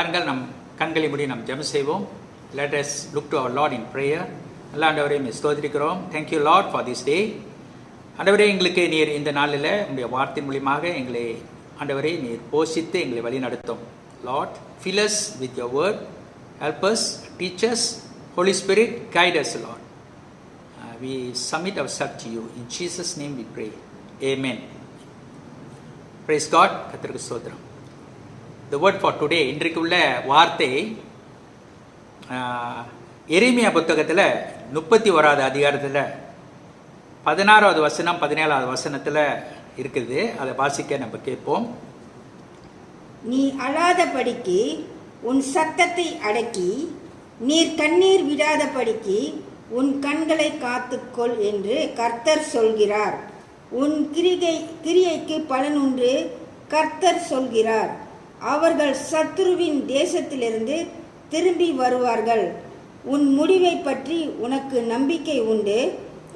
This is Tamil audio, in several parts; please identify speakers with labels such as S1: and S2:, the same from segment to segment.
S1: வாருங்கள் நம் கண்களை மூடி நாம் ஜெபம் செய்வோம். Let us look to our Lord in prayer. நல்ல ஆண்டவரே ஸ்தோத்திரிக்கிறோம். Thank you Lord for this day. ஆண்டவரே, எங்களுக்கு நீர் இந்த நாளில் உங்களுடைய வார்த்தை மூலியமாக எங்களை ஆண்டவரே நீர் போஷித்து எங்களை வழி நடத்தும். Lord, fill us with your word. Help us, teach us. Holy Spirit, guide us, Lord. We submit ourselves to you. In Jesus' name we pray. Amen. Praise God. கர்த்தருக்கு ஸ்தோத்திரம். The word for today, இன்றைக்கு உள்ள வார்த்தை எரேமியா புத்தகத்தில் 31வது அதிகாரத்தில் 16வது வசனம் 17வது வசனத்தில் இருக்குது. அதை வாசிக்க நம்ம கேட்போம்.
S2: நீ அழாதபடிக்கு உன் சத்தத்தை அடக்கி, நீர் கண்ணீர் விடாதபடிக்கு உன் கண்களை காத்துக்கொள் என்று கர்த்தர் சொல்கிறார். உன் கிரியைக்கு பலனுண்டு கர்த்தர் சொல்கிறார். அவர்கள் சத்துருவின் தேசத்திலிருந்து திரும்பி வருவார்கள். உன் முடிவை பற்றி உனக்கு நம்பிக்கை உண்டு.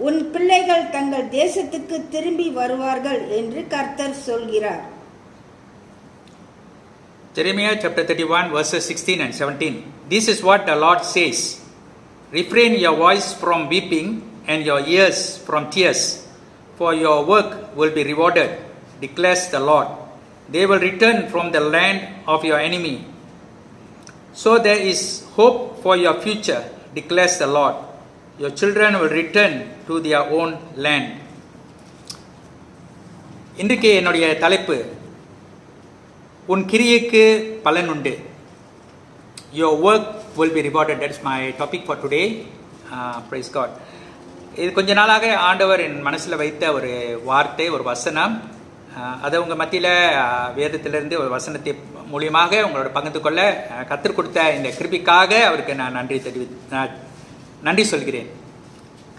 S2: உன் பிள்ளைகள் தங்கள் தேசத்துக்கு திரும்பி வருவார்கள் என்று கர்த்தர் சொல்கிறார்.
S1: Jeremiah chapter 31 verses 16 and 17. This is what the Lord says. Refrain your voice from weeping and your ears from tears, for your work will be rewarded, declares the Lord. They will return from the land of your enemy. So there is hope for your future, declares the Lord. Your children will return to their own land. இன்றைக்கு என்னுடைய தலைப்பு, உன் கிரியைக்கு பலன் உண்டு. Your work will be rewarded. That is my topic for today. Praise God. இது கொஞ்ச நாளாக ஆண்டவர் என் மனசில் வைத்த ஒரு வார்த்தை, ஒரு வசனம். அதை உங்கள் மத்தியில் வேதத்திலிருந்து ஒரு வசனத்தை மூலியமாக உங்களோட பகிர்ந்து கொள்ள கற்றுக் கொடுத்த இந்த கிருபிக்காக அவருக்கு நான் நன்றி சொல்கிறேன்.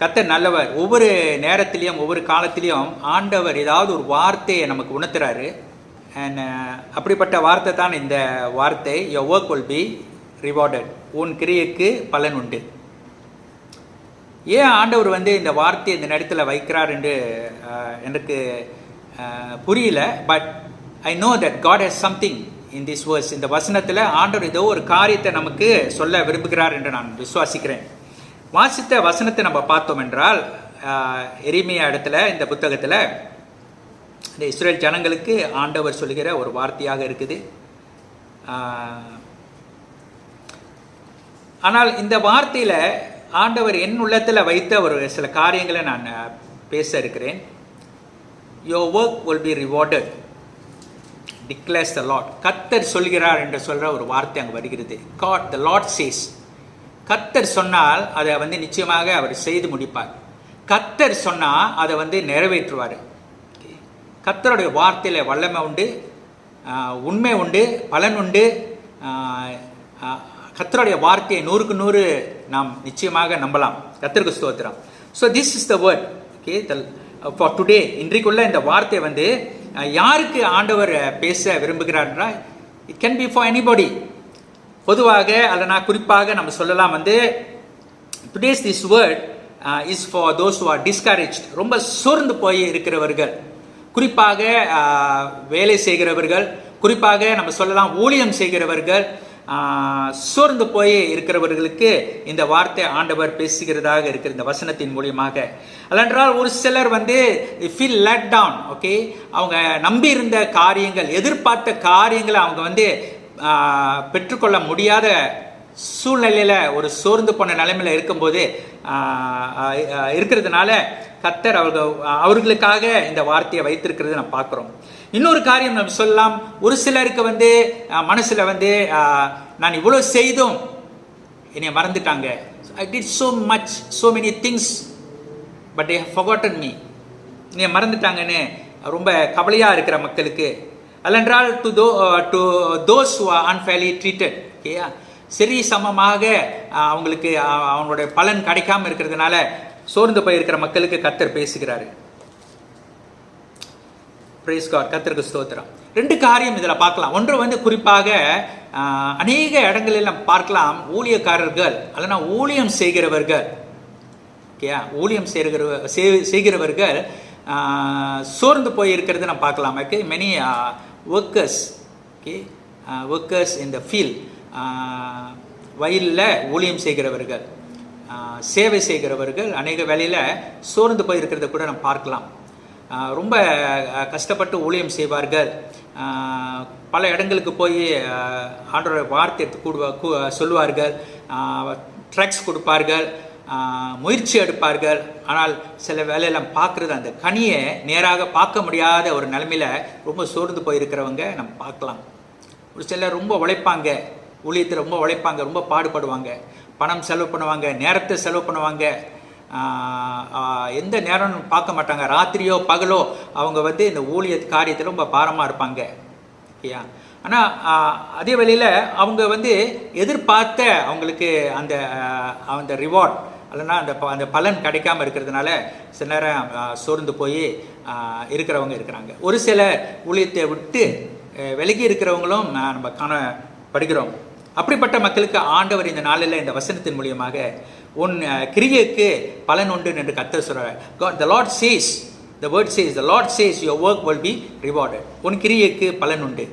S1: கர்த்தர் நல்லவர். ஒவ்வொரு நேரத்திலையும் ஒவ்வொரு காலத்திலையும் ஆண்டவர் ஏதாவது ஒரு வார்த்தையை நமக்கு உணர்த்துறாரு. அண்ட் அப்படிப்பட்ட வார்த்தை தான் இந்த வார்த்தை. your work will be rewarded. உன் கிரியைக்கு பலன் உண்டு. ஏன் ஆண்டவர் இந்த வார்த்தையை இந்த நேரத்தில் வைக்கிறார் என்று எனக்கு புரியல. But I know that God has something in this verse. இந்த வசனத்தில் ஆண்டவர் ஏதோ ஒரு காரியத்தை நமக்கு சொல்ல விரும்புகிறார் என்று நான் விசுவாசிக்கிறேன். வாசித்த வசனத்தை நம்ம பார்த்தோம் என்றால், எரேமியா இடத்துல இந்த புத்தகத்தில் இந்த இஸ்ரேல் ஜனங்களுக்கு ஆண்டவர் சொல்லுகிற ஒரு வார்த்தையாக இருக்குது. ஆனால் இந்த வார்த்தையில் ஆண்டவர் என் உள்ளத்தில் வைத்த ஒரு சில காரியங்களை நான் பேச இருக்கிறேன். Your work will be rewarded, declares the Lord. கர்த்தர் சொல்கிறார் என்று சொல்கிற ஒரு வார்த்தை அங்கே வருகிறது. God, the Lord says. கர்த்தர் சொன்னால் அதை நிச்சயமாக அவர் செய்து முடிப்பார். கர்த்தர் சொன்னால் அதை நிறைவேற்றுவார். கர்த்தருடைய வார்த்தையில் வல்லமை உண்டு, உண்மை உண்டு, பலன் உண்டு. கர்த்தருடைய வார்த்தையை 100க்கு 100 நாம் நிச்சயமாக நம்பலாம். கர்த்தருக்கு ஸ்தோத்திரம். So this is the word. Okay, for today. இன்றைக்குள்ள இந்த வார்த்தை யாருக்கு ஆண்டவர் பேச விரும்புகிறார்னா, it can be for anybody. பொதுவாக அல்லனா குறிப்பாக நம்ம சொல்லலாம் today's this word is for those who are discouraged. ரொம்ப சோர்ந்து போய் இருக்கிறவர்கள், குறிப்பாக வேலை செய்கிறவர்கள், குறிப்பாக நம்ம சொல்லலாம் ஊழியம் செய்கிறவர்கள், சோர்ந்து போய் இருக்கிறவர்களுக்கு இந்த வார்த்தை ஆண்டவர் பேசுகிறதாக இருக்கிற இந்த வசனத்தின் மூலியமாக. அல்லென்றால் ஒரு சிலர் ஃபீல் லெட் டவுன். ஓகே, அவங்க நம்பி இருந்த காரியங்கள், எதிர்பார்த்த காரியங்களை அவங்க பெற்றுக்கொள்ள முடியாத சூழ்நிலையில் ஒரு சோர்ந்து போன நிலைமையில் இருக்கும்போது இருக்கிறதுனால கர்த்தர் அவர்களுக்காக இந்த வார்த்தையை வைத்திருக்கிறது நம்ம பார்க்குறோம். இன்னொரு காரியம் நம்ம சொல்லலாம், ஒரு சிலருக்கு மனசில் நான் இவ்வளோ செய்தும் என்னை மறந்துட்டாங்க. I did so much, so many things, but they have forgotten me. என்னை மறந்துட்டாங்கன்னு ரொம்ப கவலையாக இருக்கிற மக்களுக்கு, அல்லென்றால் to those who are unfairly treated, ஓகேயா, சரி சமமாக அவங்களுக்கு அவங்களுடைய பலன் கிடைக்காம இருக்கிறதுனால சோர்ந்து போய் இருக்கிற மக்களுக்கு கர்த்தர் பேசுகிறாரு. Praise God. கர்த்தருக்கு ஸ்தோத்திரம். 2 காரியம் இதில் பார்க்கலாம். ஒன்று குறிப்பாக அநேக இடங்களில் நம்ம பார்க்கலாம், ஊழியக்காரர்கள் அல்லனா ஊழியம் செய்கிறவர்கள், ஓகேயா, ஊழியம் செய்கிறவர்கள் சோர்ந்து போய் இருக்கிறது நம்ம பார்க்கலாம். Okay, many workers, okay, workers in the field, வயலில் ஊழியம் செய்கிறவர்கள், சேவை செய்கிறவர்கள் அநேக வேளையில் சோர்ந்து போயிருக்கிறத கூட நம்ம பார்க்கலாம். ரொம்ப கஷ்டப்பட்டு ஊழியம் செய்வார்கள். பல இடங்களுக்கு போய் ஆண்டோட வார்த்தை எடுத்து சொல்லுவார்கள், ட்ரக்ஸ் கொடுப்பார்கள், முயற்சி எடுப்பார்கள். ஆனால் சில வேலையெல்லாம் பார்க்குறது அந்த கனியை நேராக பார்க்க முடியாத ஒரு நிலைமையில் ரொம்ப சோர்ந்து போயிருக்கிறவங்க நம்ம பார்க்கலாம். ஒரு சிலர் ரொம்ப உழைப்பாங்க, ஊழியத்தில் ரொம்ப உழைப்பாங்க, ரொம்ப பாடுபடுவாங்க, பணம் செலவு பண்ணுவாங்க, நேரத்தை செலவு பண்ணுவாங்க, எந்த நேரம்னு பார்க்க மாட்டாங்க. ராத்திரியோ பகலோ அவங்க இந்த ஊழிய காரியத்தில் ரொம்ப பாரமாக இருப்பாங்க. ஓகேயா? ஆனால் அதே வேளையில் அவங்க எதிர்பார்த்த அவங்களுக்கு அந்த ரிவார்ட் இல்லைன்னா அந்த பலன் கிடைக்காம இருக்கிறதுனால சில நேரம் சோர்ந்து போய் இருக்கிறவங்க இருக்கிறாங்க. ஒரு சில ஊழியத்தை விட்டு விலகி இருக்கிறவங்களும் நம்ம காணப்படுகிறோம். அப்படிப்பட்ட மக்களுக்கு ஆண்டவர் இந்த நாளில் இந்த வசனத்தின் மூலியமாக உன் கிரியைக்கு பலன் உண்டு என்று கர்த்தர் சொல்றார். The Lord says, the word says, the Lord says your work will be rewarded. உன் கிரியைக்கு பலன் உண்டு.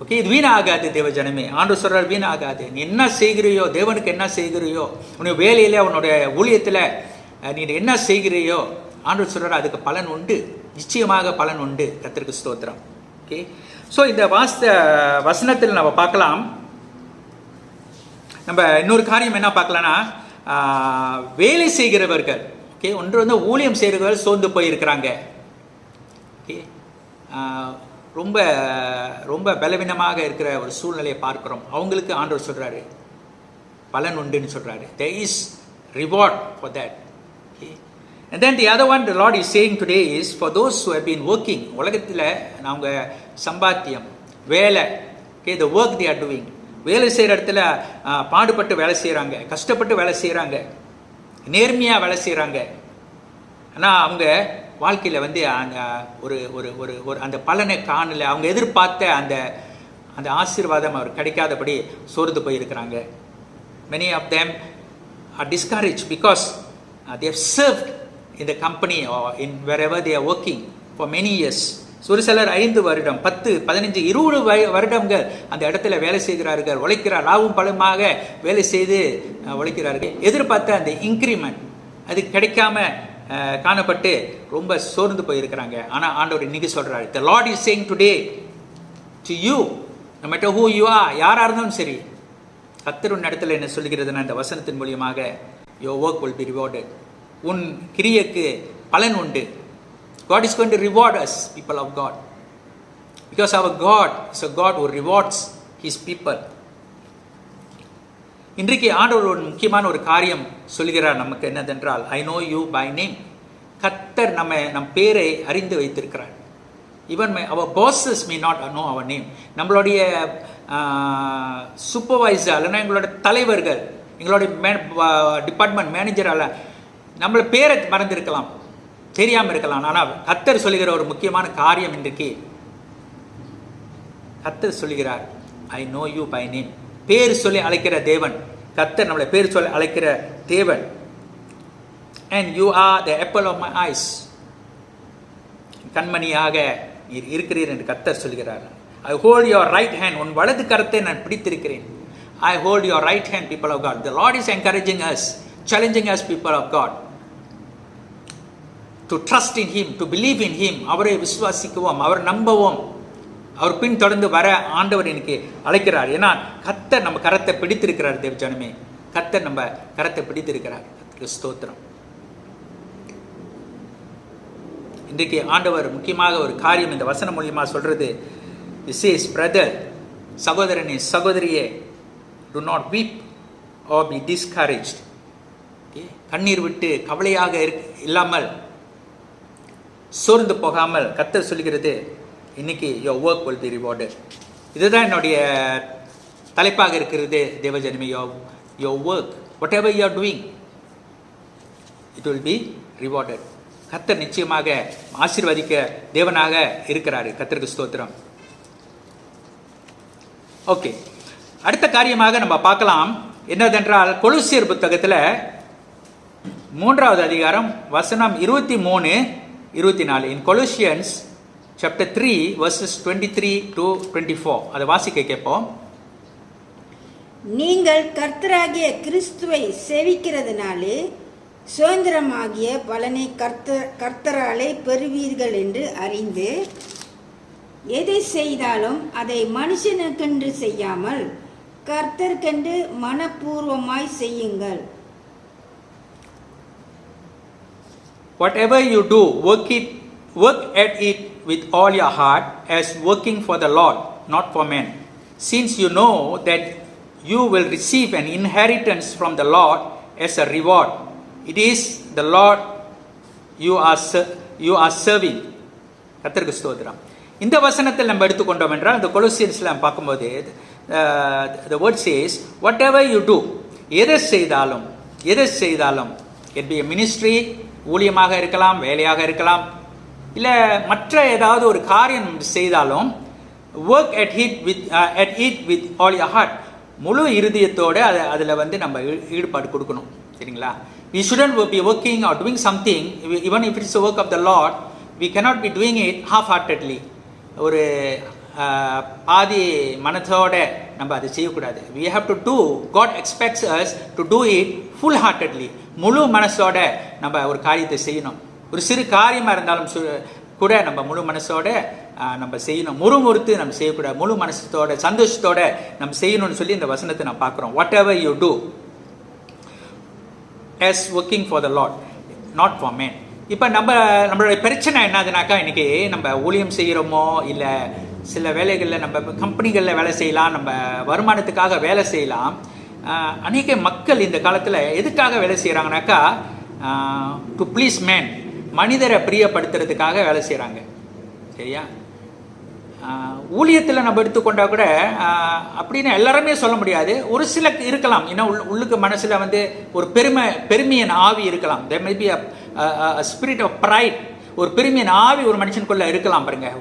S1: ஓகே, இது வீணாகாது தேவ ஜனமே. ஆண்டவர் சொல்றார், வீணாகாது. நீ என்ன செய்கிறியோ, தேவனுக்கு என்ன செய்கிறியோ, உன்னுடைய வேலையில் உன்னுடைய ஊழியத்தில் நீ என்ன செய்கிறியோ, ஆண்டவர் சொல்றார் அதுக்கு பலன் உண்டு, நிச்சயமாக பலன் உண்டு. கர்த்தருக்கு ஸ்தோத்திரம். ஓகே, ஸோ இந்த வசனத்தில் நம்ம பார்க்கலாம். நம்ம இன்னொரு காரியம் என்ன பார்க்கலாம்னா, வேலை செய்கிறவர்கள், ஓகே, ஒன்று ஊழியம் செய்கிறவர்கள் சோர்ந்து போயிருக்கிறாங்க. ஓகே, ரொம்ப ரொம்ப பலவீனமாக இருக்கிற ஒரு சூழ்நிலையை பார்க்குறோம். அவங்களுக்கு ஆண்டவர் சொல்கிறாரு பலன் உண்டுன்னு சொல்கிறாரு. There is reward for that. Okay. And then the other one the Lord is saying today is for those who have been working. உலகத்தில் அவங்க சம்பாத்தியம், வேலை, okay, the work they are doing. வேலை செய்கிற இடத்துல பாடுபட்டு வேலை செய்கிறாங்க, கஷ்டப்பட்டு வேலை செய்கிறாங்க, நேர்மையாக வேலை செய்கிறாங்க. ஆனால் அவங்க வாழ்க்கையில் அந்த ஒரு ஒரு ஒரு ஒரு அந்த பலனை காணலை. அவங்க எதிர்பார்த்த அந்த ஆசீர்வாதம் அவர் கிடைக்காதபடி சோர்ந்து போயிருக்கிறாங்க. Many of them are discouraged because they have served in the company or in wherever they are working for many years. ஒரு சிலர் 5 வருடம் 10 15 20 வருடங்கள் அந்த இடத்துல வேலை செய்கிறார்கள், உழைக்கிறார், லாபம் பலமாக வேலை செய்து உழைக்கிறார்கள். எதிர்பார்த்த அந்த இன்க்ரிமெண்ட் அது கிடைக்காம காணப்பட்டு ரொம்ப சோர்ந்து போயிருக்கிறாங்க. ஆனால் ஆண்டவர் இன்னைக்கு சொல்றாரு, the Lord is saying today to you, no matter who you are, யாரா இருந்தாலும் சரி, கர்த்தர் உன் இடத்துல என்ன சொல்லுகிறதுனா இந்த வசனத்தின் மூலியமாக your work will be rewarded. உன் கிரியைக்கு பலன் உண்டு. God is going to reward us, people of God, because our God is a God who rewards his people. இன்றைக்கு ஆண்டவர் ஒரு முக்கியமான ஒரு காரியம் சொல்கிறார் நமக்கு. என்னதென்றால், I know you by name. கர்த்தர் நம் பேரை அறிந்து வைத்திருக்கிறார். Even our bosses may not know our name. நம்மளுடைய சூப்பர்வைசர் இல்லைன்னா எங்களோட தலைவர்கள், எங்களுடைய டிபார்ட்மெண்ட் மேனேஜரால் நம்மள பேரை மறந்திருக்கலாம், தெரியாமல் இருக்கலாம். ஆனால் கர்த்தர் சொல்லுகிற ஒரு முக்கியமான காரியம் இன்றைக்கு கர்த்தர் சொல்லுகிறார், I know you by name. பேர் சொல்லி அழைக்கிற தேவன் கர்த்தர், நம்மளை பேர் சொல்லி அழைக்கிற தேவன். And you are the apple of my eyes. கண்மணியாக நீர் இருக்கிறீர் என்று கர்த்தர் சொல்கிறார். I hold your right hand. உன் வலது கரத்தை நான் பிடித்திருக்கிறேன். I hold your right hand, people of God. The Lord is encouraging us, challenging us, people of God, to trust in him, to believe in him. அவரை விசுவாசிக்கவும், அவர் நம்பவும், அவர் பின் தொடர்ந்து வர ஆண்டவர் இன்னைக்கு அழைக்கிறார். ஏன்னா கர்த்தர் நம்ம கரத்தை பிடித்திருக்கிறார். தேவ ஜனமே, கர்த்தர் நம்ம கரத்தை பிடித்திருக்கிறார். ஸ்தோத்திரம். இன்றைக்கு ஆண்டவர் முக்கியமாக ஒரு காரியம் இந்த வசனம் மூலியமா சொல்றது, this is brother, சகோதரனே சகோதரியே, do not weep or be discouraged. கண்ணீர் விட்டு கவலையாக இல்லாமல், சோர்ந்து போகாமல், கர்த்தர் சொல்கிறது இன்னைக்கு your work will be rewarded. இதுதான் என்னுடைய தலைப்பாக இருக்கிறது தேவஜனமே. your work, whatever you are doing, it will be rewarded. கர்த்தர் நிச்சயமாக ஆசீர்வதிக்க தேவனாக இருக்கிறாரு. கர்த்தருக்கு ஸ்தோத்திரம். ஓகே, அடுத்த காரியமாக நம்ம பார்க்கலாம். என்னதென்றால், கொலோசியர் புத்தகத்தில் 3வது அதிகாரம் வசனம் 23 24. In Colossians chapter 3 verses 23 to 24. அதை வாசிக்க கேட்போம்.
S2: நீங்கள் கர்த்தராகிய கிறிஸ்துவை சேவிக்கிறதுனாலே சுதந்திரமாகிய பலனை கர்த்தராலே பெறுவீர்கள் என்று அறிந்து எதை செய்தாலும் அதை மனுஷனுக்கென்று செய்யாமல் கர்த்தர்க்கென்று மனப்பூர்வமாய் செய்யுங்கள்.
S1: Whatever you do, work at it with all your heart, as working for the Lord, not for men, since you know that you will receive an inheritance from the Lord as a reward. It is the Lord you are serving. கர்த்தருக்கு ஸ்தோத்திரம். இந்த வசனத்தில் நம்ம எடுத்துக்கொண்டோம் என்றால் இந்த கொலோசியன்ஸ்ல பார்க்கும்போது the word says whatever you do, எதை செய்தாலும் it be a ministry, ஊழியமாக இருக்கலாம், வேலையாக இருக்கலாம், இல்லை மற்ற ஏதாவது ஒரு காரியம் செய்தாலும் work at it with all your heart, முழு இருதயத்தோடு அதில் வந்து நம்ம ஈடுபாடு கொடுக்கணும். சரிங்களா? We shouldn't be working or doing something, even if it's a work of the Lord, we cannot be doing it half-heartedly. ஒரு பாதி மனத்தோட நம்ம அதை செய்யக்கூடாது. We have to do, God expects us to do it full-heartedly. முழு மனசோட நம்ம ஒரு காரியத்தை செய்யணும். ஒரு சிறு காரியமாக இருந்தாலும் கூட நம்ம முழு மனசோட நம்ம செய்யணும். முறுமுறுத்து நம்ம செய்யக்கூடாது. முழு மனசத்தோட சந்தோஷத்தோட நம்ம செய்யணும்னு சொல்லி இந்த வசனத்தை நம்ம பார்க்குறோம். Whatever you do as working for the Lord, not for men. இப்போ நம்மளுடைய பிரச்சனை என்னதுனாக்கா, இன்னைக்கு நம்ம ஊழியம் செய்கிறோமோ இல்லை சில வேலைகளில் நம்ம கம்பெனிகளில் வேலை செய்யலாம், நம்ம வருமானத்துக்காக வேலை செய்யலாம். அநேக மக்கள் இந்த காலத்தில் எதுக்காக வேலை செய்கிறாங்கனாக்கா, டு ப்ளீஸ் மேன், மனிதரை பிரியப்படுத்துறதுக்காக வேலை செய்கிறாங்க. சரியா? ஊழியத்தில் நம்ம எடுத்துக்கொண்டா கூட அப்படின்னு எல்லாருமே சொல்ல முடியாது. ஒரு சில இருக்கலாம், இன்னும் உள்ளுக்கு மனசில் வந்து ஒரு பெருமையின் ஆவி இருக்கலாம். there may be a spirit of pride, ஒரு பெருமையின் ஆவி ஒரு மனுஷனுக்குள்ள இருக்கலாம். பாருங்க,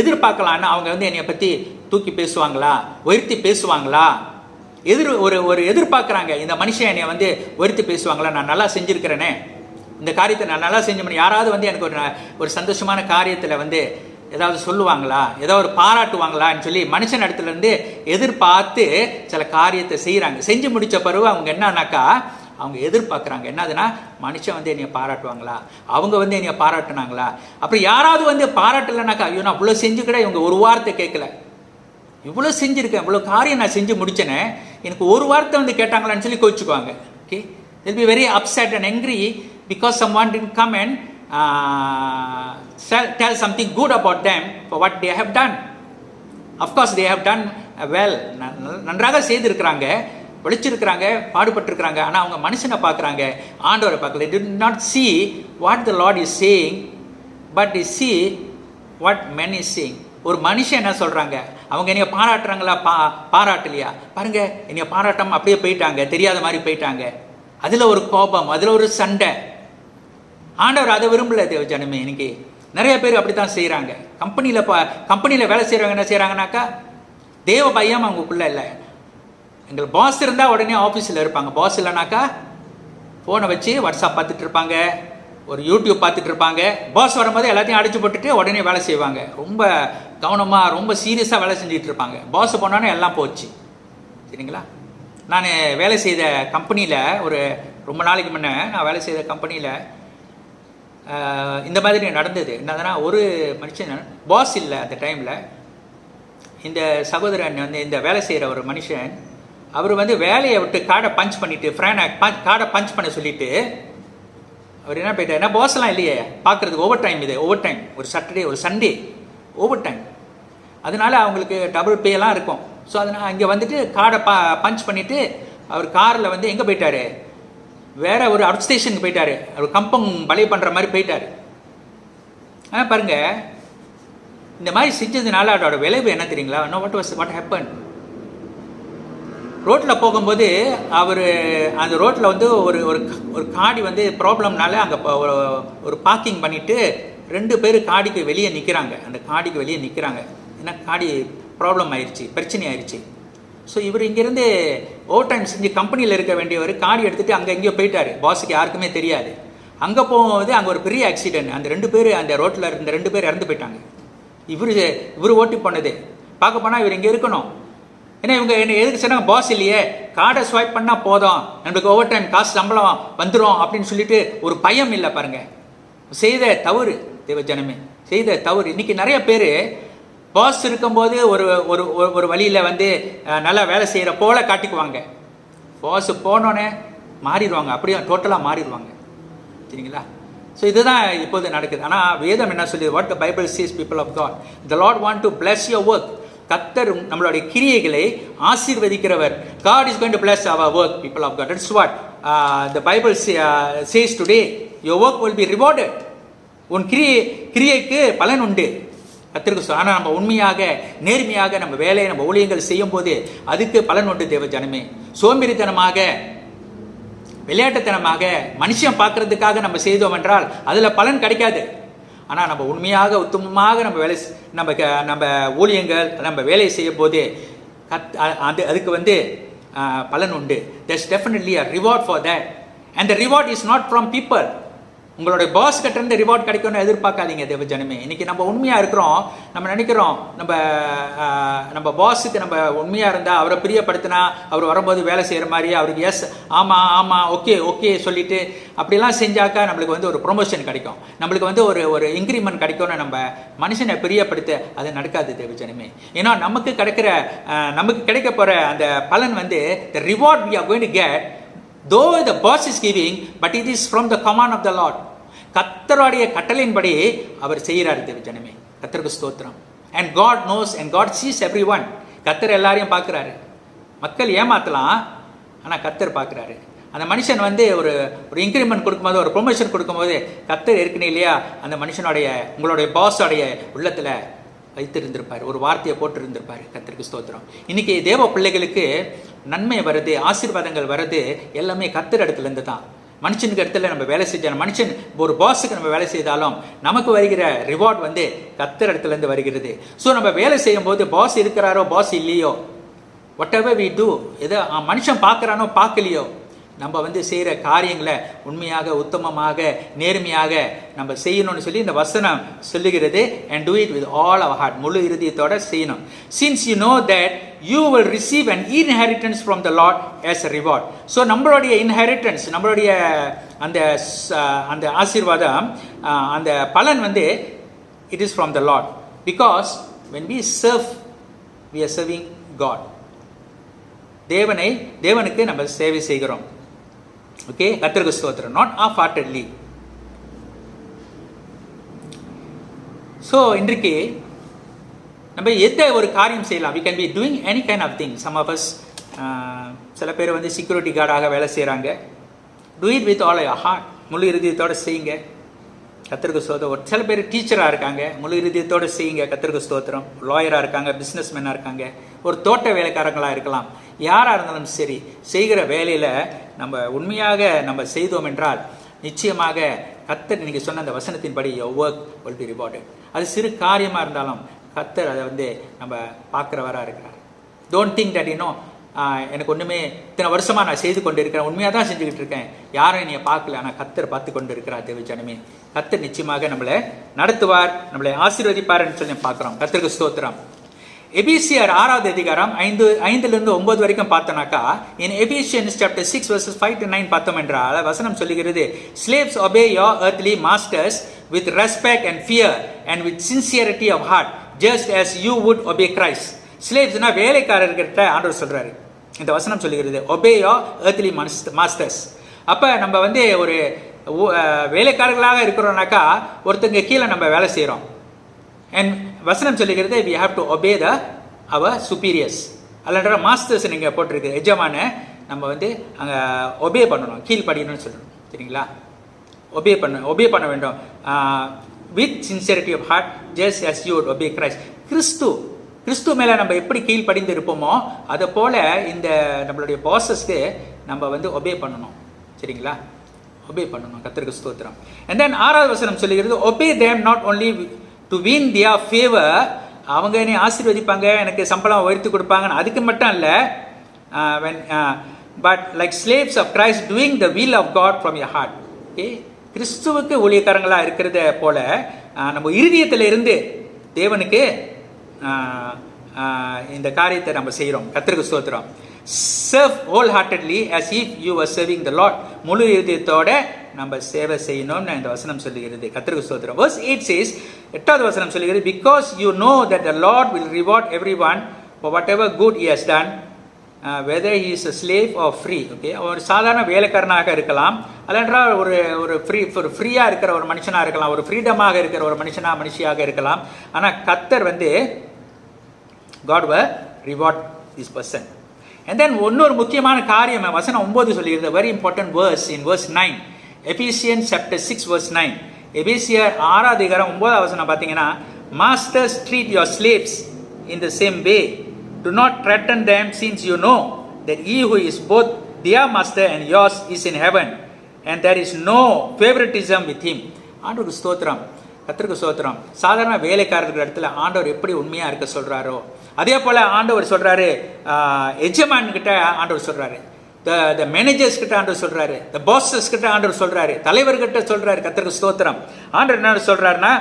S1: எதிர்பார்க்கலாம்னா அவங்க வந்து என்னைய பற்றி தூக்கி பேசுவாங்களா, உயர்த்தி பேசுவாங்களா, ஒரு எதிர்பார்க்குறாங்க. இந்த மனுஷன் என்னை வந்து உயர்த்தி பேசுவாங்களா, நான் நல்லா செஞ்சுருக்கிறேனே, இந்த காரியத்தை நான் நல்லா செஞ்சேன், யாராவது வந்து எனக்கு ஒரு சந்தோஷமான காரியத்தில் வந்து ஏதாவது சொல்லுவாங்களா, ஏதாவது ஒரு பாராட்டுவாங்களான்னு சொல்லி மனுஷன் இடத்துலேருந்து எதிர்பார்த்து சில காரியத்தை செய்கிறாங்க. செஞ்சு முடித்த பிறகு அவங்க என்னன்னாக்கா, அவங்க எதிர்பார்க்குறாங்க என்னதுன்னா, மனுஷன் வந்து என்னைய பாராட்டுவாங்களா, அவங்க வந்து என்னைய பாராட்டுனாங்களா. அப்புறம் யாராவது வந்து பாராட்டலைனாக்கா, ஐயோ நான் இவ்வளோ செஞ்சு கூட இவங்க ஒரு வார்த்தை கேட்கல, இவ்வளோ செஞ்சுருக்கேன், இவ்வளோ காரியம் நான் செஞ்சு முடிச்சேனே, எனக்கு ஒரு வார்த்தை வந்து கேட்டாங்களான்னு சொல்லி கோச்சுக்குவாங்க. Okay, they'll be very upset and angry because someone didn't come and tell something good about them for what they have done. Of course they have done well, நன்றாக செய்திருக்கிறாங்க, உழைச்சிருக்கிறாங்க, பாடுபட்டிருக்கிறாங்க. ஆனால் அவங்க மனுஷனை பார்க்குறாங்க, ஆண்டவரை பார்க்கல. They did not see what the Lord is saying, but they see what man is saying. ஒரு மனுஷன் என்ன சொல்கிறாங்க, அவங்க என்னைய பாராட்டுறாங்களா, பாராட்டலையா, பாருங்க என்னைய பாராட்டாமல் அப்படியே போயிட்டாங்க, தெரியாத மாதிரி போயிட்டாங்க. அதில் ஒரு கோபம், அதில் ஒரு சண்டை. ஆண்டவர் அதை விரும்பல. தேவ ஜனமே, இன்னைக்கு நிறைய பேர் அப்படி தான் செய்கிறாங்க. கம்பெனியில் வேலை செய்கிறவங்க என்ன செய்கிறாங்கனாக்கா, தேவ பயம் அவங்களுக்குள்ள இல்லை. எங்கள் பாஸ் இருந்தால் உடனே ஆஃபீஸில் இருப்பாங்க, பாஸ் இல்லைனாக்கா ஃபோனை வச்சு வாட்ஸ்அப் பார்த்துட்டு இருப்பாங்க, ஒரு யூடியூப் பார்த்துட்டு இருப்பாங்க. பாஸ் வரும்போது எல்லாத்தையும் அடிச்சு போட்டுட்டு உடனே வேலை செய்வாங்க. ரொம்ப கவனமாக, ரொம்ப சீரியஸாக வேலை செஞ்சுட்டு இருப்பாங்க. பாஸ் போனோன்னே எல்லாம் போச்சு. சரிங்களா? நான் வேலை செய்த கம்பெனியில் ஒரு ரொம்ப நாளைக்கு முன்னே நான் வேலை செய்த கம்பெனியில் இந்த மாதிரி நடந்தது. என்னதுன்னா, ஒரு மனுஷன், பாஸ் இல்லை அந்த டைமில், இந்த சகோதரன் வந்து இந்த வேலை செய்கிற ஒரு மனுஷன், அவர் வந்து வேலையை விட்டு கார்டை பஞ்ச் பண்ணிவிட்டு, கார்டை பஞ்ச் பண்ண சொல்லிவிட்டு அவர் என்ன போயிட்டார், ஏன்னா பாஸ்லாம் இல்லையே பார்க்குறதுக்கு, ஓவர் டைம், இது ஓவர் டைம், ஒரு சாட்டர்டே ஒரு சண்டே ஓவர் டைம், அதனால அவங்களுக்கு டபுள் பேலாம் இருக்கும். ஸோ அதனால் அங்கே வந்துட்டு கார்டை பஞ்ச் பண்ணிவிட்டு அவர் காரில் வந்து எங்கே போயிட்டார், வேற ஒரு அவுட் ஸ்டேஷனுக்கு போயிட்டார், ஒரு கம்பம் பழைய பண்ணுற மாதிரி போயிட்டார். ஆனால் பாருங்க, இந்த மாதிரி செஞ்சதுனால அதோட விளைவு என்ன தெரியுங்களா? நோ, வாட் ஹேப்பன், ரோட்டில் போகும்போது அவர் அந்த ரோட்டில் வந்து ஒரு காடி வந்து ப்ராப்ளம்னால அங்கே ஒரு பார்க்கிங் பண்ணிவிட்டு 2 பேர் காடிக்கு வெளியே நிற்கிறாங்க. அந்த காடிக்கு வெளியே நிற்கிறாங்க, ஏன்னா காடி ப்ராப்ளம் ஆயிடுச்சு, பிரச்சனை ஆயிடுச்சு. ஸோ இவர் இங்கேருந்து ஓவர் டைம் செஞ்சு கம்பெனியில் இருக்க வேண்டியவர் காடி எடுத்துகிட்டு அங்கே எங்கேயோ போயிட்டார், பாஸுக்கு யாருக்குமே தெரியாது. அங்கே போகும்போது அங்கே ஒரு பெரிய ஆக்சிடென்ட், அந்த 2 பேர் அந்த ரோட்டில் இருந்த 2 பேர் இறந்து போயிட்டாங்க. இவர் ஓட்டி போனது பார்க்க போனால் இவர் இங்கே இருக்கணும். ஏன்னா இவங்க என்ன எதுக்கு சொன்னாங்க, பாஸ் இல்லையே, கார்டை ஸ்வைப் பண்ணால் போதும், நம்மளுக்கு ஓவர் டைம் காசு சம்பளம் வந்துடும் அப்படின்னு சொல்லிட்டு ஒரு பயம் இல்லை பாருங்க. செய்த தவறு தேவஜனமே, செய்த தவறு. இன்னைக்கு நிறைய பேர் பாஸ் இருக்கும்போது ஒரு ஒரு ஒரு வழியில் வந்து நல்லா வேலை செய்கிற போல காட்டிக்குவாங்க. பாஸ் போனோன்னே மாறிடுவாங்க, அப்படியே டோட்டலாக மாறிடுவாங்க. சரிங்களா? ஸோ இதுதான் இப்போது நடக்குது. ஆனால் வேதம் என்ன சொல்லி, what the Bible says people of God, the Lord want to bless your work. கர்த்தர் நம்மளுடைய கிரியைகளை ஆசீர்வதிக்கிறவர். God is going to bless our work, people of God. That's what the Bible says today. Your work will be rewarded. உன் கிரியைக்கு பலன் உண்டு. கர்த்தருக்கு. ஆனால் நம்ம உண்மையாக நேர்மையாக நம்ம வேலையை நம்ம ஊழியங்கள் செய்யும் போது அதுக்கு பலன் உண்டு தேவ ஜனமே. சோம்பேறித்தனமாக விளையாட்டுத்தனமாக மனுஷன் பார்க்கறதுக்காக நம்ம செய்தோம் என்றால் அதில் பலன் கிடைக்காது. ஆனால் நம்ம உண்மையாக உத்தமமாக நம்ம வேலை நம்ம ஊழியங்கள் நம்ம வேலை செய்யும் போது அதுக்கு வந்து பலன் உண்டு. there's definitely a reward for that, and the reward is not from people. உங்களுடைய பாஸ் கிட்ட இருந்து ரிவார்ட் கிடைக்கும்னு எதிர்பார்க்காதீங்க தேவ ஜனமே. இன்னைக்கு நம்ம உண்மையாக இருக்கிறோம், நம்ம நினைக்கிறோம் நம்ம பாஸுக்கு நம்ம உண்மையாக இருந்தால் அவரை பிரியப்படுத்தினா அவர் வரும்போது வேலை செய்கிற மாதிரி அவருக்கு எஸ் ஆமாம் ஆமாம் ஓகே ஓகே சொல்லிட்டு அப்படிலாம் செஞ்சாக்கா நம்மளுக்கு வந்து ஒரு ப்ரொமோஷன் கிடைக்கும், நம்மளுக்கு வந்து ஒரு இன்க்ரிமெண்ட் கிடைக்கும்னு நம்ம மனுஷனை பிரியப்படுத்த அது நடக்காது தேவ ஜனமே. ஏன்னா நமக்கு கிடைக்க போகிற அந்த பலன் வந்து the reward we are going to get, though the boss is giving, but it is from the command of the Lord. கர்த்தருடைய கட்டளையின்படி அவர் செய்கிறார் தேவ ஜனமே. கர்த்தருக்கு ஸ்தோத்திரம். and God knows and God sees everyone. கர்த்தர் எல்லாரையும் பார்க்குறாரு. மக்கள் ஏமாத்தலாம், ஆனால் கர்த்தர் பார்க்குறாரு. அந்த மனுஷன் வந்து ஒரு இன்க்ரிமெண்ட் கொடுக்கும்போது, ஒரு ப்ரொமோஷன் கொடுக்கும்போது கர்த்தர் ஏற்கனவே இல்லையா அந்த மனுஷனுடைய உங்களுடைய பாஸோடைய உள்ளத்தில் வைத்திருந்திருப்பார், ஒரு வார்த்தையை போட்டிருந்திருப்பார். கர்த்தருக்கு ஸ்தோத்திரம். இன்னைக்கு தேவ பிள்ளைகளுக்கு நன்மை வருது, ஆசீர்வாதங்கள் வருது, எல்லாமே கர்த்தர் இடத்துலேருந்து தான். மனுஷனுக்கு இடத்துல நம்ம வேலை செஞ்சாலும், மனுஷன் ஒரு பாஸுக்கு நம்ம வேலை செய்தாலும் நமக்கு வருகிற ரிவார்ட் வந்து கர்த்தர் இடத்துலேருந்து வருகிறது. ஸோ நம்ம வேலை செய்யும் போது பாஸ் இருக்கிறாரோ பாஸ் இல்லையோ, வாட் எவர் வி டூ, எதோ மனுஷன் பார்க்குறானோ பார்க்கலையோ, நம்ம வந்து செய்கிற காரியங்களை உண்மையாக உத்தமமாக நேர்மையாக நம்ம செய்யணும்னு சொல்லி இந்த வசனம் சொல்லுகிறது. and do it with all our heart, முழு இருதயத்தோட செய்யணும். since you know that you will receive an inheritance from the Lord as a reward. So நம்மளுடைய இன்ஹெரிட்டன்ஸ், நம்மளுடைய அந்த ஆசீர்வாதம், அந்த பலன் வந்து it is from the Lord, because when we serve, we are serving God. தேவனுக்கு நம்ம சேவை செய்கிறோம். ஓகே, கர்த்தருக்கு ஸ்தோத்திரம். Not of heartedly. ஸோ இன்றைக்கு நம்ம எந்த ஒரு காரியம் செய்யலாம். we can be doing any kind of thing. some of us சில பேர் வந்து செக்யூரிட்டி கார்டாக வேலை செய்கிறாங்க. do it with all your heart, முழு இருதயத்தோடு செய்யுங்க. கர்த்தருக்கு ஸ்தோத்திரம். சில பேர் டீச்சராக இருக்காங்க, முழு இருதயத்தோடு செய்யுங்க. கர்த்தருக்கு ஸ்தோத்திரம். லாயராக இருக்காங்க, பிஸ்னஸ் மேனாக இருக்காங்க, ஒரு தோட்ட வேலைக்காரங்களாக இருக்கலாம். யாராக இருந்தாலும் சரி, செய்கிற வேலையில் நம்ம உண்மையாக நம்ம செய்தோம் என்றால் நிச்சயமாக கர்த்தர் நீங்கள் சொன்ன அந்த வசனத்தின்படி your work will be rewarded. அது சிறு காரியமாக இருந்தாலும் கர்த்தர் அதை வந்து நம்ம பார்க்குறவராக இருக்கிறார். டோன்ட் திங்க் தட் எனக்கு ஒன்றுமே இத்தனை வருஷமாக நான் செய்து கொண்டு இருக்கிறேன், உண்மையாக தான் செஞ்சுக்கிட்டு இருக்கேன், யாரும் என்னைய பார்க்கல, ஆனால் கர்த்தர் பார்த்து கொண்டு இருக்கிறார் தேவ ஜனமே. கர்த்தர் நிச்சயமாக நம்மளை நடத்துவார், நம்மளை ஆசீர்வதிப்பார்ன்னு சொல்லி பார்க்குறோம். கர்த்தருக்கு ஸ்தோத்திரம். எபேசியர் 6வது அதிகாரம் 5 9 வரைக்கும் பார்த்தோம்னாக்கா, in Ephesians chapter 6 verses 5 to 9 பார்த்தோம் என்றால் வசனம் சொல்லுகிறது, slaves obey your earthly masters with respect and fear and with sincerity of heart, just as you would obey Christ. ஸ்லேவ்ஸ்னா வேலைக்காரர்கிட்ட ஆண்டவர் சொல்றாரு. இந்த வசனம் சொல்லுகிறது obey your earthly masters. அப்போ நம்ம வந்து ஒரு வேலைக்காரர்களாக இருக்கிறோம்னாக்கா ஒருத்தங்க கீழே நம்ம வேலை செய்கிறோம். அண்ட் வசனம் சொல்லுகிறது we have to obey our superiors. அல்லன்ற மாஸ்டர்ஸ் நீங்கள் போட்டிருக்கு, எஜமான நம்ம வந்து அங்கே ஒபே பண்ணணும், கீழ்படியணும்னு சொல்லணும். சரிங்களா? ஒபே பண்ண வேண்டும் with sincerity of heart, just as you would obey Christ. கிறிஸ்து மேலே நம்ம எப்படி கீழ்படிந்து இருப்போமோ அதை போல இந்த நம்மளுடைய பாசஸ்க்கு நம்ம வந்து ஒபே பண்ணணும். சரிங்களா? ஒபே பண்ணணும். கர்த்தருக்கு ஸ்தோத்திரம். and then 6வது வசனம் சொல்லுகிறது obey them not only to win their favor. அவங்க என்னை ஆசீர்வதிப்பாங்க, எனக்கு சம்பளம் உயர்த்தி கொடுப்பாங்கன்னு அதுக்கு மட்டும் இல்லை, but like slaves of Christ doing the will of God from your heart. Okay, கிறிஸ்துவுக்கு ஊழியக்காரங்களாக இருக்கிறத போல நம்ம இருதயத்தில் இருந்து தேவனுக்கு இந்த காரியத்தை நம்ம செய்கிறோம். கர்த்தருக்கு ஸ்தோத்திரம். Serve whole heartedly as if you were serving the Lord. முழு இதயத்தோட நம்ம சேவை செய்யணும்னு இந்த வசனம் சொல்லுகிறது. கர்த்தருக்கு ஸ்தோத்திரம். verse 8 says, 8வது வசனம் சொல்லுகிறது, because you know that the Lord will reward everyone for whatever good he has done, whether he is a slave or free. Okay, ஒரு சாதாரண வேலைக்காரனாக இருக்கலாம், அல்லென்றால் ஒரு ஃப்ரீயாக இருக்கிற ஒரு மனுஷனாக இருக்கலாம், ஒரு ஃப்ரீடமாக இருக்கிற ஒரு மனுஷியாக இருக்கலாம். ஆனால் கர்த்தர் வந்து God will reward this person. And then இன்னொரு முக்கியமான காரியம் வசனம் 9 சொல்லுகிறது, very important verse in verse 9. Ephesians chapter 6 verse 9. எபேசியர் 6வது அதிகாரம் 9வது வசனம் பார்த்தீங்கன்னா, masters treat your slaves in the same way. Do not threaten them, since you know that he who is both their master and yours is in heaven, and there is no favoritism with him. ஆண்டவருக்கு ஸ்தோத்திரம், கர்த்தருக்கு ஸ்தோத்திரம். சாதாரண வேலைக்காரர்கள் இடத்துல ஆண்டவர் எப்படி உண்மையாக இருக்க சொல்கிறாரோ, அதே போல் ஆண்டவர் சொல்கிறாரு, எஜமான் கிட்ட ஆண்டவர் சொல்கிறாரு, த மேனேஜர்ஸ் கிட்ட ஆண்டவர் சொல்கிறாரு, த பாஸஸ் கிட்ட ஆண்டவர் சொல்கிறாரு, தலைவர்கிட்ட சொல்கிறாரு. கர்த்தருக்கு ஸ்தோத்திரம். ஆண்டவர் என்ன சொல்கிறாருன்னா,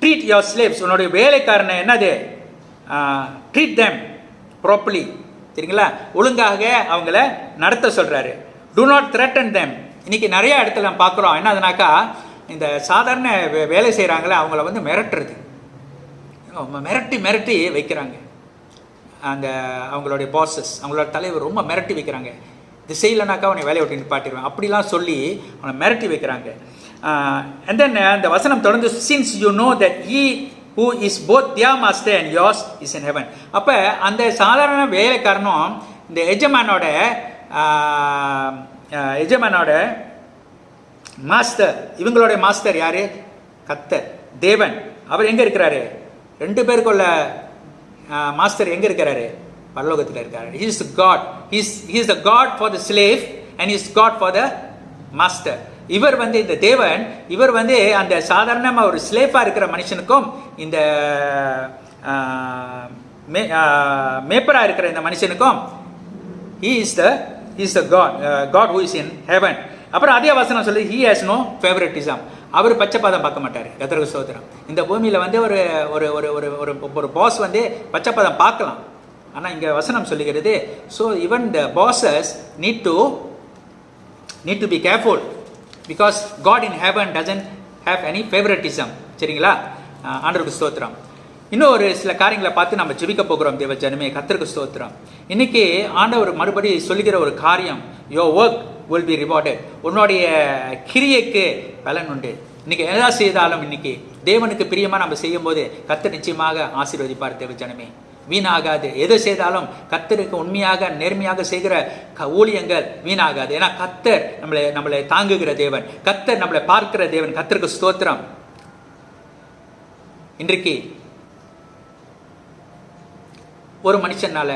S1: ட்ரீட் யுவர் ஸ்லேவ்ஸ், உன்னுடைய வேலைக்காரனை என்னது, ட்ரீட் தேம் ப்ராப்பர்லி. சரிங்களா, ஒழுங்காக அவங்கள நடத்த சொல்கிறாரு. To not threaten them. இன்னைக்கு நிறைய இடத்துல நம்ம பார்க்குறோம், என்னதுனாக்கா இந்த சாதாரண வேலை செய்கிறாங்களே அவங்கள வந்து மிரட்டுறது, மிரட்டி வைக்கிறாங்க. அந்த அவங்களுடைய பாஸஸ், அவங்களோட தலைவர் ரொம்ப மிரட்டி வைக்கிறாங்க. இது செய்யலைனாக்கா அவனை வேலையை விட்டு நிப்பாட்டிடுவேன் அப்படிலாம் சொல்லி அவனை மிரட்டி வைக்கிறாங்க. அண்ட் தென் அந்த வசனம் தொடர்ந்து, since you know that he who is both their master and yours is in heaven. அப்போ அந்த சாதாரண வேலைக்காரனும் இந்த எஜமானோட மாஸ்டர், இவங்களுடைய மாஸ்டர் யாரு? கர்த்தர் தேவன். அவர் எங்கே இருக்கிறாரு? ரெண்டு பேருக்குள்ள மாஸ்டர் எங்கே இருக்கிறாரு? பரலோகத்தில் இருக்காரு. He is God. He is the God for the slave and he is God for the master. இவர் வந்து இந்த தேவன், இவர் வந்து அந்த சாதாரணமாக ஒரு ஸ்லேஃபாக இருக்கிற மனுஷனுக்கும் இந்த மேப்பராக இருக்கிற இந்த மனுஷனுக்கும் he is the God who is in heaven. அப்புறம் அதே வசனம் சொல்லி, he has no favoritism. அவர் பச்சைப்பாதம் பார்க்க மாட்டார். கர்த்தருக்கு ஸ்தோத்திரம். இந்த பூமியில் வந்து ஒரு ஒரு ஒரு ஒரு ஒரு பாஸ் வந்து பச்சைப்பாதம் பார்க்கலாம், ஆனால் இங்கே வசனம் சொல்லுகிறது, so even the bosses need to be careful, because God in heaven doesn't have any favouritism. சரிங்களா, ஆண்டவருக்கு ஸ்தோத்திரம். இன்னும் ஒரு சில காரியங்களை பார்த்து நம்ம ஜெபிக்க போகிறோம். தேவ ஜனமே, கர்த்தருக்கு ஸ்தோத்திரம். இன்னைக்கு ஆண்டவர் மறுபடி சொல்லுகிற ஒரு காரியம், your work will be rewarded. உன்னுடைய கிரியைக்கு பலன் உண்டு. இன்னைக்கு எதா செய்தாலும் இன்னைக்கு தேவனுக்கு பிரியமா நம்ம செய்யும் போது கர்த்தர் நிச்சயமாக ஆசீர்வதிப்பார். தேவ ஜனமே, வீணாகாது. எது செய்தாலும் கர்த்தருக்கு உண்மையாக நேர்மையாக செய்கிற ஊழியங்கள் வீணாகாது. ஏன்னா கர்த்தர் நம்மளை தாங்குகிற தேவன், கர்த்தர் நம்மளை பார்க்கிற தேவன். கர்த்தருக்கு ஸ்தோத்திரம். இன்றைக்கு ஒரு மனுஷனால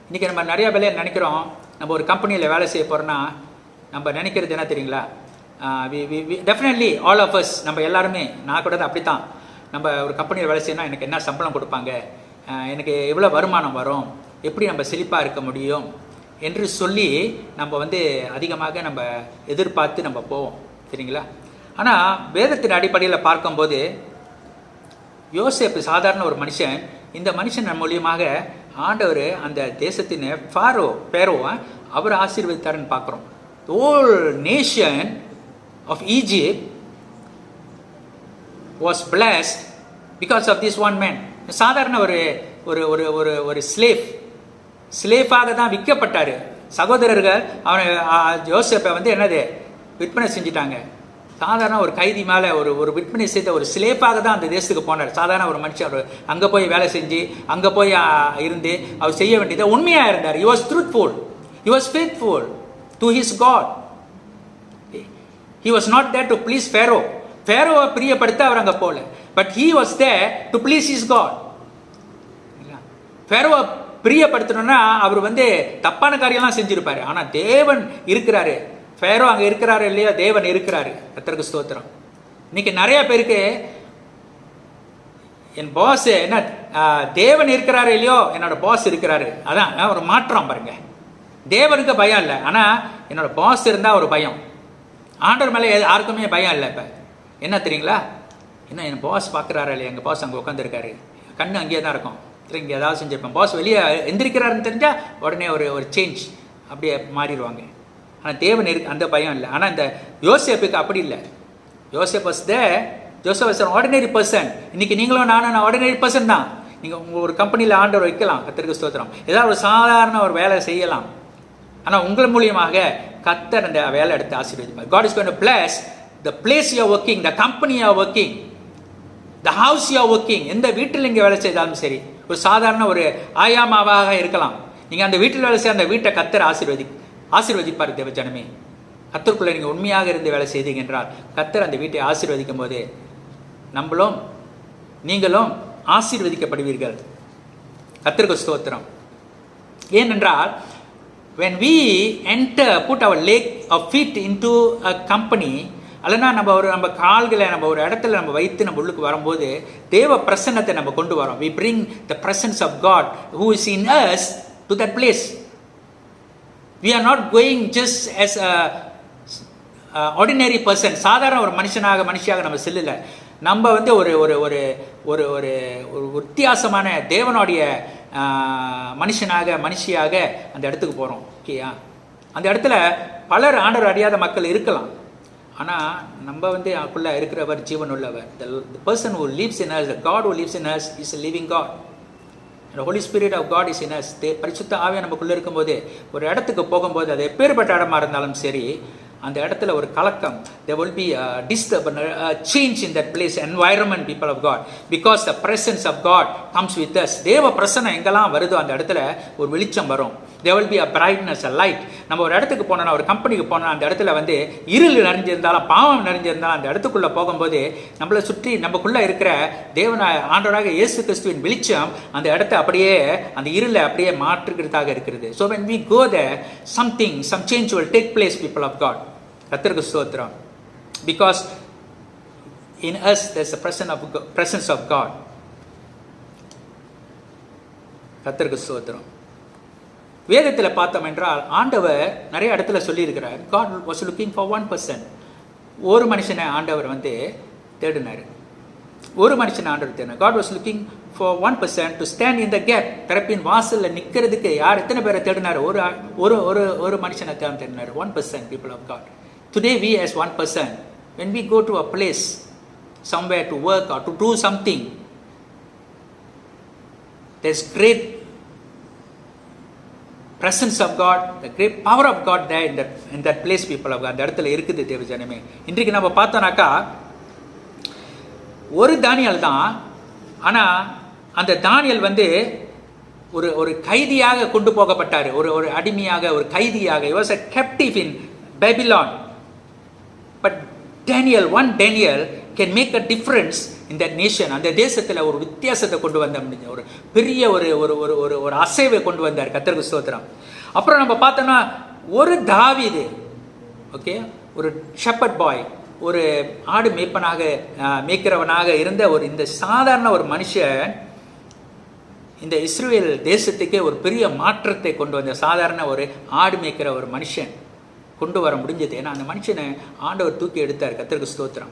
S1: இன்னைக்கு நம்ம நிறைய வேலையை நினைக்கிறோம். நம்ம ஒரு கம்பெனியில் வேலை செய்ய போகிறோன்னா நம்ம நினைக்கிறது என்ன தெரியுங்களா? டெஃபினெட்லி ஆல் ஆஃப் அஸ், நம்ம எல்லாருமே, நான் கூட அப்படி தான். நம்ம ஒரு கம்பெனியில் வேலை செய்யணும்னா எனக்கு என்ன சம்பளம் கொடுப்பாங்க, எனக்கு எவ்வளோ வருமானம் வரும், எப்படி நம்ம செழிப்பாக இருக்க முடியும் என்று சொல்லி நம்ம வந்து அதிகமாக நம்ம எதிர்பார்த்து நம்ம போவோம். சரிங்களா, ஆனால் வேதத்தின் அடிப்படையில் பார்க்கும்போது யோசேப்பு சாதாரண ஒரு மனுஷன். இந்த மனுஷன் மூலியமாக ஆண்டவர் அந்த தேசத்தின் பேரோ அவர் ஆசீர்வதித்தாருன்னு பார்க்குறோம். Whole nation of Egypt was blessed because of this one man. சாதாரண ஒரு ஒரு ஒரு ஒரு ஸ்லேஃபாக தான் விற்கப்பட்டார். சகோதரர்கள் அவனை யோசேப்பை வந்து என்னது விற்பனை செஞ்சிட்டாங்க. சாதாரண ஒரு கைதி மேலே ஒரு விற்பனை செய்த ஒரு ஸ்லேஃபாக தான் அந்த தேசத்துக்கு போனார். சாதாரண ஒரு மனுஷன். அவர் அங்கே போய் வேலை செஞ்சு அங்கே போய் இருந்து அவர் செய்ய வேண்டியதை உண்மையாக இருந்தார். He was truthful. He was faithful to his God. He was not there to please Pharaoh. Pharaoh பிரியப்படுத்த அவர் அங்கே போகல. But he was there to please his God. Pharaoh பிரியப்படுத்தணும்னா அவர் வந்து தப்பான காரியம்லாம் செஞ்சிருப்பாரு. ஆனால் தேவன் இருக்கிறாரு. ஃபேரோ அங்கே இருக்கிறாரு இல்லையா, தேவன் இருக்கிறாரு. கர்த்தருக்கு ஸ்தோத்திரம். இன்னைக்கு நிறைய பேருக்கு என் பாஸ் என்ன, தேவன் இருக்கிறாரு இல்லையோ, என்னோட பாஸ் இருக்கிறாரு. அதான் ஒரு மாற்றம் பாருங்க. தேவனுக்கு பயம் இல்லை, ஆனால் என்னோட பாஸ் இருந்தால் ஒரு பயம். ஆண்டவர் மேலே யாருக்குமே பயம் இல்லை. இப்போ என்ன தெரியுங்களா, என்ன என் பாஸ் பார்க்குறாரு இல்லையா, எங்கள் பாஸ் அங்கே உட்காந்துருக்காரு, கண்ணு அங்கேயே தான் இருக்கும். இங்கே ஏதாவது செஞ்சிருப்பேன். பாஸ் வெளியே எந்திரிக்கிறாருன்னு தெரிஞ்சால் உடனே ஒரு சேஞ்ச் அப்படியே மாறிடுவாங்க. ஆனால் தேவன் இருக்கு, அந்த பயம் இல்லை. ஆனால் இந்த யோசேப்புக்கு அப்படி இல்லை. யோசேப் வாஸ் an ordinary person. இன்னைக்கு நீங்களும் நானும் ஆர்டினரி பர்சன் தான். நீங்கள் உங்கள் ஒரு கம்பெனியில் ஆண்டவர் வைக்கலாம், கர்த்தருக்கு ஸ்தோத்திரம். ஏதாவது ஒரு சாதாரண ஒரு வேலை செய்யலாம். ஆனால் உங்கள் மூலியமாக கர்த்தர் அந்த வேலை எடுத்து ஆசீர்வதிப்பார். God is going to bless the place you are working, the company you are working, the house you are working. எந்த வீட்டில் நீங்கள் வேலை செய்தாலும் சரி, ஒரு சாதாரண ஒரு ஆயாமாவாக இருக்கலாம். நீங்கள் அந்த வீட்டில் வேலை செய்ய அந்த வீட்டை கர்த்தர் ஆசீர்வதிப்பார். தேவ ஜனமே, கர்த்தருக்குள்ளே நீங்கள் உண்மையாக இருந்து வேலை செய்தீங்க என்றால் கர்த்தர் அந்த வீட்டை ஆசீர்வதிக்கும் போது நீங்களும் ஆசீர்வதிக்கப்படுவீர்கள். கர்த்தருக்கு ஸ்தோத்திரம். ஏனென்றால் when we put our leg or feet into a company, அல்லனா நம்ம கால்களை நம்ம ஒரு இடத்துல நம்ம வைத்து நம்ம உள்ளுக்கு வரும்போது தேவ பிரசன்னத்தை நம்ம கொண்டு வரோம். we bring the presence of God who is in us to that place. we are not going just as a ordinary person. சாதாரண ஒரு மனுஷியாக நம்ம செல்லல. நம்ம ஒரு ஒரு ஒரு ஒரு ஒரு ஒரு வித்தியாசமான தேவனுடைய மனுஷியாக அந்த இடத்துக்கு போகிறோம். ஓகேயா? அந்த இடத்துல பலர் ஆண்டவர் அறியாத மக்கள் இருக்கலாம். ஆனால் நம்ம அதுக்குள்ளே இருக்கிறவர் ஜீவன் உள்ளவர். The person who lives in us, the God who lives in us is a living God. The Holy Spirit of God is in us. பரிசுத்த ஆவியா நமக்குள்ளே இருக்கும்போது ஒரு இடத்துக்கு போகும்போது அது எப்பேற்பட்ட இடமா இருந்தாலும் சரி, அந்த இடத்துல ஒரு கலக்கம், there will be a disturbance, a change in that place, environment, people of God, because the presence of God comes with us. தேவ பிரசன்னம் எங்கெல்லாம் வருதோ அந்த இடத்துல ஒரு வெளிச்சம் வரும். there will be a brightness, a light. நம்ம ஒரு இடத்துக்கு போனோம்னா, ஒரு கம்பெனிக்கு போனோம்னா, அந்த இடத்துல இருள் நிறைஞ்சிருந்தாலும் பாவம் நிறைஞ்சிருந்தாலும் அந்த இடத்துக்குள்ள போகும்போது நம்மளை சுற்றி நமக்குள்ள இருக்கிற தேவனாய் ஆண்டவராக இயேசு கிறிஸ்துவின் வெளிச்சம் அந்த இடத்தை அப்படியே அந்த இருளை அப்படியே மாற்றுகிறதாக இருக்கிறது. so when we go there, some change will take place, people of God. கர்த்தருக்கு ஸ்தோத்திரம். because in us there's a presence of God. கர்த்தருக்கு ஸ்தோத்திரம். வேதத்தில் பார்த்தோம் என்றால் ஆண்டவர் நிறைய இடத்துல சொல்லியிருக்கிறார். God was looking for one person. ஒரு மனுஷனை ஆண்டவர் தேடினார். God was looking for one person to stand in the gap. திறப்பின் வாசல்ல நிக்கிறதுக்கு யார் எத்தனை பேரை தேடினார்? ஒரு மனுஷனை தான் தேடினார். one person, people of God. Today we as one person, when we go to a place somewhere to work or to do something, there's great presence of God, the great power of God there in that place, people of God. அந்த இடத்துல இருக்குது தேவ ஜனமே. இன்றைக்கு நம்ம பார்த்தோம்னாக்கா ஒரு தானியல் தான். ஆனால் அந்த தானியல் ஒரு கைதியாக கொண்டு போகப்பட்டார். ஒரு அடிமையாக, ஒரு கைதியாக. he was a captive in Babylon. but one Daniel can make a difference in that nation. அந்த தேசத்தில் ஒரு வித்தியாசத்தை கொண்டு வந்த முடிஞ்ச ஒரு பெரிய ஒரு அசைவை கொண்டு வந்தார். கர்த்தருக்கு ஸ்தோத்திரம். அப்புறம் நம்ம பார்த்தோம்னா ஒரு தாவீது, ஓகே, ஒரு ஷெப்பர்ட் பாய், ஒரு ஆடு மேய்க்கிறவனாக இருந்த இந்த சாதாரண ஒரு மனுஷன் இந்த இஸ்ரவேல் தேசத்துக்கே ஒரு பெரிய மாற்றத்தை கொண்டு வந்த சாதாரண ஒரு ஆடு மேய்க்கிற ஒரு மனுஷன் கொண்டு வர முடிஞ்சது. ஏன்னா அந்த மனுஷனை ஆண்டவர் தூக்கி எடுத்தார். கர்த்தருக்கு ஸ்தோத்திரம்.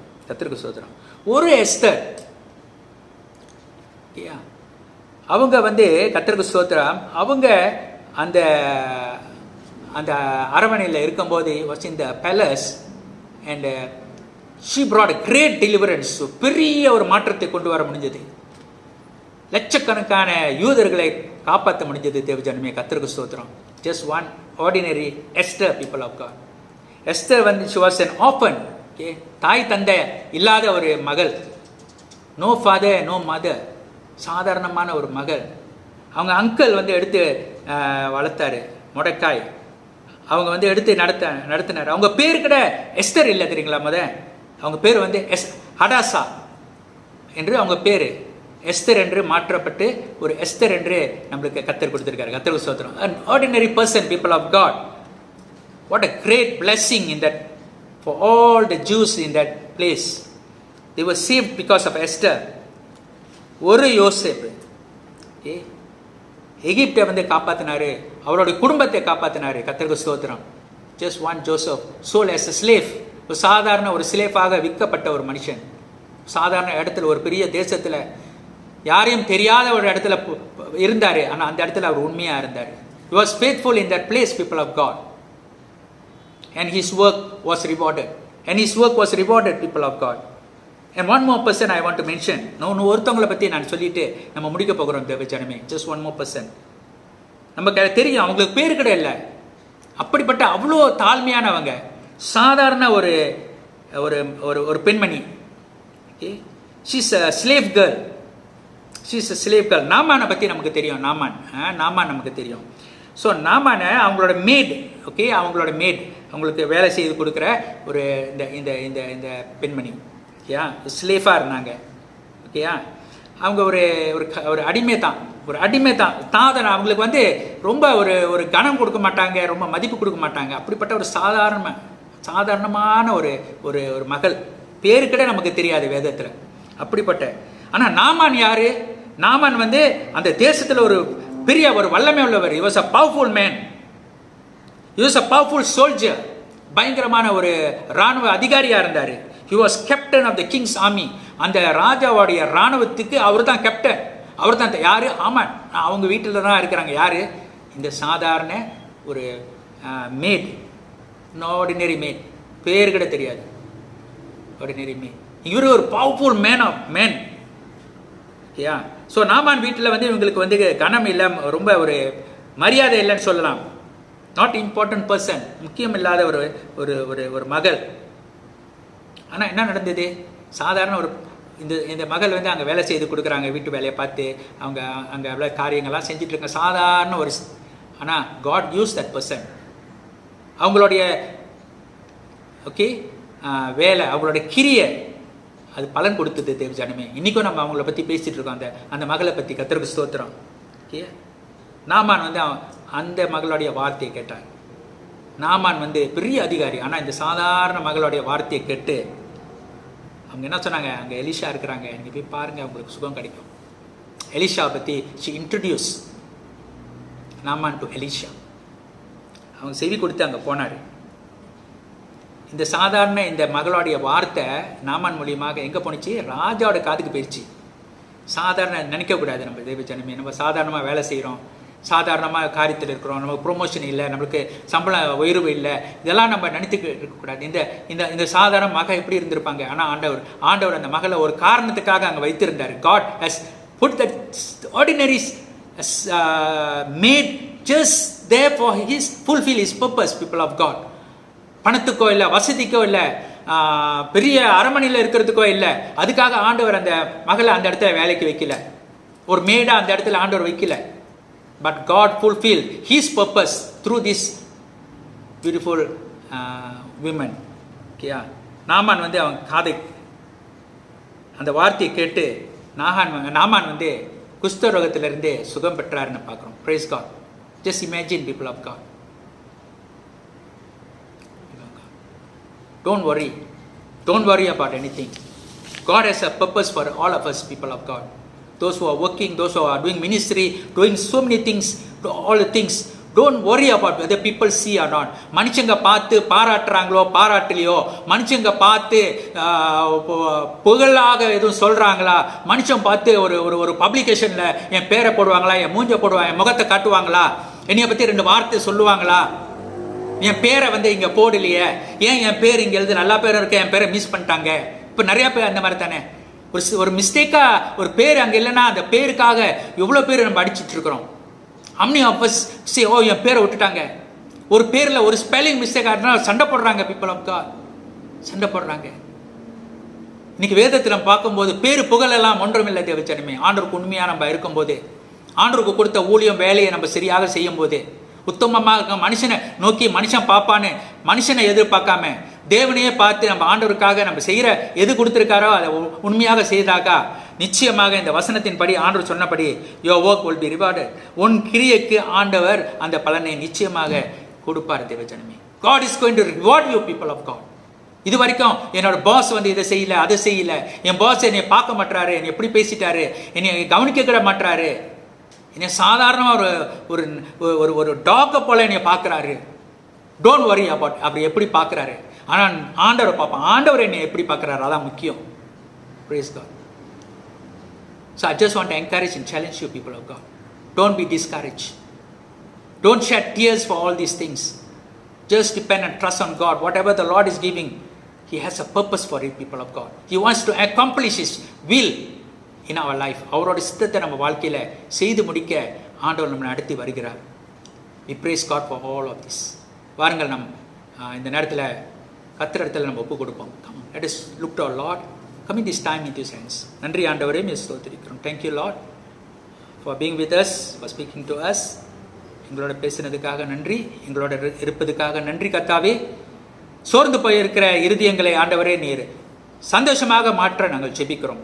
S1: ஒரு எஸ்தர், அவங்க கர்த்தருக்கு ஸ்தோத்திரம், அவங்க அந்த அந்த அரண்மனையில் இருக்கும்போது was in the palace and she brought a great deliverance. பெரிய ஒரு மாற்றத்தை கொண்டு வர முடிஞ்சது. லட்சக்கணக்கான யூதர்களை காப்பாற்ற முடிஞ்சது. தேவஜனமே, கர்த்தருக்கு ஸ்தோத்திரம். just one ordinary Esther, people of God. Esther she was an orphan. Okay, தாய் தந்தை இல்லாத ஒரு மகள், no father no mother, சாதாரணமான ஒரு மகள். அவங்க அங்கிள் எடுத்து வளர்த்தாரு, மொடக்காய். அவங்க எடுத்து நடத்தினார். அவங்க பேர் கூட எஸ்தர் இல்லை, தெரியுங்களா? அவங்க பேர் ஹடாசா என்று அவங்க பேர் எஸ்தர் என்று மாற்றப்பட்டு ஒரு எஸ்தர் என்று நம்மளுக்கு கர்த்தர் கொடுத்திருக்காரு. கர்த்தருக்கு ஸ்தோத்திரம். an ordinary person, people of God. what a great blessing in that for all the Jews in that place. they were saved because of Esther. ஒரு யோசேப்பு எகிப்தை காப்பாத்தினாரு, அவருடைய குடும்பத்தை காப்பாத்தினாரு. கர்த்தருக்கு ஸ்தோத்திரம். just one Joseph sold as a slave. ஒரு சாதாரண ஒரு ஸ்லேவாக விற்கப்பட்ட ஒரு மனுஷன், சாதாரண இடத்துல ஒரு பெரிய தேசத்துல யாரையும் தெரியாத ஒரு இடத்துல இருந்தார். ஆனால் அந்த இடத்துல அவர் உண்மையாக இருந்தார். He was faithful in that place, people of God. And his work was rewarded. And his work was rewarded, people of God. And one more person I want to mention. ஒருத்தவங்களை பற்றி நான் சொல்லிட்டு நம்ம முடிக்க போகிறோம் தேவ ஜனமே. Just one more person. நமக்கு தெரியும், அவங்களுக்கு பேர் கிடையாது. அப்படிப்பட்ட அவ்வளோ தாழ்மையானவங்க, சாதாரண ஒரு ஒரு ஒரு பெண்மணி. Okay, she's a slave girl. She's a slave girl. நாமானை பற்றி நமக்கு தெரியும். நாமான் நமக்கு தெரியும். ஸோ நாமானை அவங்களோட மேட், ஓகே, அவங்களோட மேட், அவங்களுக்கு வேலை செய்து கொடுக்குற ஒரு இந்த இந்த இந்த இந்த பெண்மணி, ஓகேயா, ஸ்லேஃபாக இருந்தாங்க. ஓகேயா, அவங்க ஒரு ஒரு அடிமை தான், ஒரு அடிமை தான். அவங்களுக்கு வந்து ரொம்ப ஒரு கனம் கொடுக்க மாட்டாங்க, ரொம்ப மதிப்பு கொடுக்க மாட்டாங்க. அப்படிப்பட்ட ஒரு சாதாரணமான ஒரு ஒரு ஒரு மகள், பேரு கூட நமக்கு தெரியாது வேதத்தில். அப்படிப்பட்ட, ஆனால் நாமான் யாரு? நாமான் வந்து அந்த தேசத்தில் ஒரு பெரிய ஒரு வல்லமை உள்ளவர். He was a powerful man. He was a powerful soldier. பயங்கரமான ஒரு இராணுவ அதிகாரியா இருந்தார். He was captain of the king's army. அந்த ராஜாவுடைய இராணுவத்துக்கு அவர் தான் கேப்டன். அவர் தான் யாரு? ஆமான். அவங்க வீட்டில் தான் இருக்கிறாங்க. யாரு? இந்த சாதாரண ஒரு மேட், ஆர்டினரி மேட், பேர் கூட தெரியாது, ஆர்டினரி மேட். இவர் ஒரு பவர்ஃபுல் மேன் ஆஃப் மேன். ஓகேயா, ஸோ நாமான் வீட்டில் வந்து இவங்களுக்கு வந்து கனம் இல்லை, ரொம்ப ஒரு மரியாதை இல்லைன்னு சொல்லலாம். நாட் இம்பார்ட்டன்ட் பர்சன், முக்கியம் இல்லாத ஒரு ஒரு ஒரு ஒரு மகள். ஆனால் என்ன நடந்தது? சாதாரண ஒரு இந்த மகள் வந்து அங்கே வேலை செய்து கொடுக்குறாங்க, வீட்டு வேலையை பார்த்து அவங்க அங்கே எவ்வளோ காரியங்கள்லாம் செஞ்சுட்டு இருக்காங்க, சாதாரண ஒரு. ஆனால் காட் யூஸ் தட் பர்சன். அவங்களுடைய ஓகே வேலை, அவங்களுடைய கிரியை, அது பலன் கொடுத்தது தேவ ஜனமே. இன்றைக்கும் நம்ம அவங்கள பற்றி பேசிகிட்டு இருக்கோம், அந்த மகளை பற்றி. கர்த்தருக்கு ஸ்தோத்திரம். ஓகே, நாமான் வந்து அந்த மகளுடைய வார்த்தையை கேட்டார். நாமான் வந்து பெரிய அதிகாரி, ஆனால் இந்த சாதாரண மகளுடைய வார்த்தையை கேட்டு அவங்க என்ன சொன்னாங்க? அங்கே எலிஷா இருக்கிறாங்க, நீங்கள் போய் பாருங்கள், அவங்களுக்கு சுகம் கிடைக்கும். எலிஷா பற்றி she introduce Naaman to Elisha. அவங்க செவி கொடுத்து அங்கே போனார். இந்த சாதாரண இந்த மகளுடைய வார்த்தை நாமான் மூலியமாக எங்கே போணுச்சு? ராஜாவோட காதுக்கு போயிடுச்சு. சாதாரண நினைக்கக்கூடாது நம்ம தேவ ஜனமே. நம்ம சாதாரணமாக வேலை செய்கிறோம், சாதாரணமாக காரியத்தில் இருக்கிறோம், நமக்கு ப்ரொமோஷன் இல்லை, நம்மளுக்கு சம்பள உயர்வு இல்லை, இதெல்லாம் நம்ம நினைத்துக்கு இருக்கக்கூடாது. இந்த இந்த இந்த சாதாரண மகள் எப்படி இருந்திருப்பாங்க? ஆனால் ஆண்டவர் அந்த மகளை ஒரு காரணத்துக்காக அங்கே வைத்திருந்தார். God has put that ordinary made just there for his fulfill his purpose, people of God. பணத்துக்கோ இல்லை, வசதிக்கோ இல்லை, பெரிய அரண்மனையில் இருக்கிறதுக்கோ இல்லை, அதுக்காக ஆண்டவர் அந்த மகளை அந்த இடத்துல வேலைக்கு வைக்கல, ஒரு மேடா அந்த இடத்துல ஆண்டவர் வைக்கல. But God fulfil his purpose through this beautiful women. ஓகேயா, நாமான் வந்து அவன் காதை அந்த வார்த்தையை கேட்டு நாமான் வந்து குஷ்டரோகத்திலிருந்து சுகம் பெற்றாருன்னு பார்க்குறோம். Praise God. Just imagine people of God. Don't worry about anything. God has a purpose for all of us, people of God. Those who are working, those who are doing ministry, doing so many things, all the things. Don't worry about whether people see or not. மனுஷங்க பார்த்து பாராட்டுறாங்களோ பாராட்டலையோ, மனுஷங்க பார்த்து புகழாக எதுவும் சொல்கிறாங்களா, மனுஷன் பார்த்து ஒரு பப்ளிகேஷனில் என் பேரை போடுவாங்களா, என் மூஞ்ச போடுவாங்க, என் முகத்தை காட்டுவாங்களா, என்னைய பற்றி 2 வார்த்தை சொல்லுவாங்களா, என் பேரை வந்து இங்கே போடலையே, ஏன் என் பேர் இங்கே எழுது, நல்லா பேர் இருக்க, என் பேரை மிஸ் பண்ணிட்டாங்க. இப்போ நிறையா பேர் அந்த மாதிரி தானே, ஒரு மிஸ்டேக்காக ஒரு பேர் அங்கே இல்லைன்னா அந்த பேருக்காக எவ்வளோ பேர் நம்ம அடிச்சுட்டு இருக்கிறோம். அம்னி ஆஃபஸ் சே, ஓ என் பேரை விட்டுட்டாங்க, ஒரு பேரில் ஒரு ஸ்பெல்லிங் மிஸ்டேக் ஆகிட்டுனா சண்டை போடுறாங்க. பீப்புள் ஆஃப் காட் சண்டை போடுறாங்க. இன்னைக்கு வேதத்தில் நம்ம பார்க்கும்போது பேர் புகழெல்லாம் ஒன்றுமில்லை தேவ ஜனமே. ஆண்டவருக்கு உண்மையாக நம்ம இருக்கும்போது, ஆண்டவருக்கு கொடுத்த ஊழியம் வேலையை நம்ம சரியாக செய்யும் போது, உத்தமமாக இருக்க, மனுஷனை நோக்கி மனுஷன் பார்ப்பான்னு மனுஷனை எதிர்பார்க்காம தேவனையே பார்த்து நம்ம ஆண்டவருக்காக நம்ம செய்கிற எது கொடுத்துருக்காரோ அதை உண்மையாக செய்தாக்கா நிச்சயமாக இந்த வசனத்தின் படி ஆண்டவர் சொன்னபடி your work will be rewarded. உன் கிரியைக்கு ஆண்டவர் அந்த பலனை நிச்சயமாக கொடுப்பார் தேவ ஜனமே. God is going to reward you, people of God. இது வரைக்கும் என்னோட பாஸ் வந்து இதை செய்யல, அதை செய்யல, என் பாஸ் என்னை பார்க்க மாட்டாரு, என்னை எப்படி பேசிட்டாரு, என்னை கவனிக்க கூட மாட்டாரு, என்னை சாதாரணமாக ஒரு ஒரு ஒரு டாக்கை போல என்னை பார்க்குறாரு. டோன்ட் வரி அபவுட் அப்படி எப்படி பார்க்குறாரு. ஆனால் ஆண்டவரை பார்ப்பேன், ஆண்டவர் என்னை எப்படி பார்க்குறாரு, அதான் முக்கியம். Praise God. So I just want to encourage and challenge you, people of God. Don't be discouraged. Don't shed tears for all these things. Just depend and trust on God. Whatever the Lord is giving, He has a purpose for it, people of God. He wants to accomplish His will in our life. அவரோட சித்தத்தை நம்ம வாழ்க்கையில் செய்து முடிக்க ஆண்டவர் நம்மளை நடத்தி வருகிறார். We praise God for all of this. வாருங்கள் நம் இந்த நேரத்தில் கர்த்தர் இடத்துல நம்ம ஒப்பு கொடுப்போம். Come on, let us look to our Lord. Commit this time into His hands. நன்றி ஆண்டவரே, ஸ்தோத்திரிக்கிறோம். Thank you Lord for being with us, for speaking to us. எங்களோட பேசினதுக்காக நன்றி, எங்களோட இருப்பதுக்காக நன்றி கர்த்தாவே. சோர்ந்து போயிருக்கிற இருதயங்களை ஆண்டவரே நீர் சந்தோஷமாக மாற்ற நாங்கள் ஜெபிக்கிறோம்.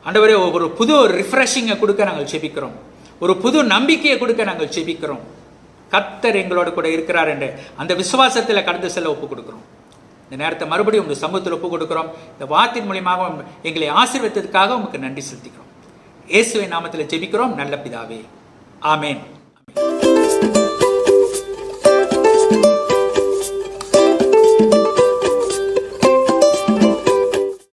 S1: ஆண்டவரே, ஒரு புது ரிஃப்ரெஷிங்கை கொடுக்க நாங்கள் ஜெபிக்கிறோம். ஒரு புது நம்பிக்கையை கொடுக்க நாங்கள் ஜெபிக்கிறோம். கர்த்தர் எங்களோட கூட இருக்கிறார் என்ற அந்த விசுவாசத்தில் கடந்து செல்ல ஒப்பு கொடுக்கிறோம். இந்த நேரத்தை மறுபடியும் உங்கள் சமூகத்தில் ஒப்பு கொடுக்கிறோம். இந்த வார்த்தையின் மூலியமாக எங்களை ஆசீர்வதித்ததுக்காக உங்களுக்கு நன்றி செலுத்திக்கிறோம். இயேசுவின் நாமத்தில் ஜெபிக்கிறோம் நல்ல பிதாவே. ஆமேன்.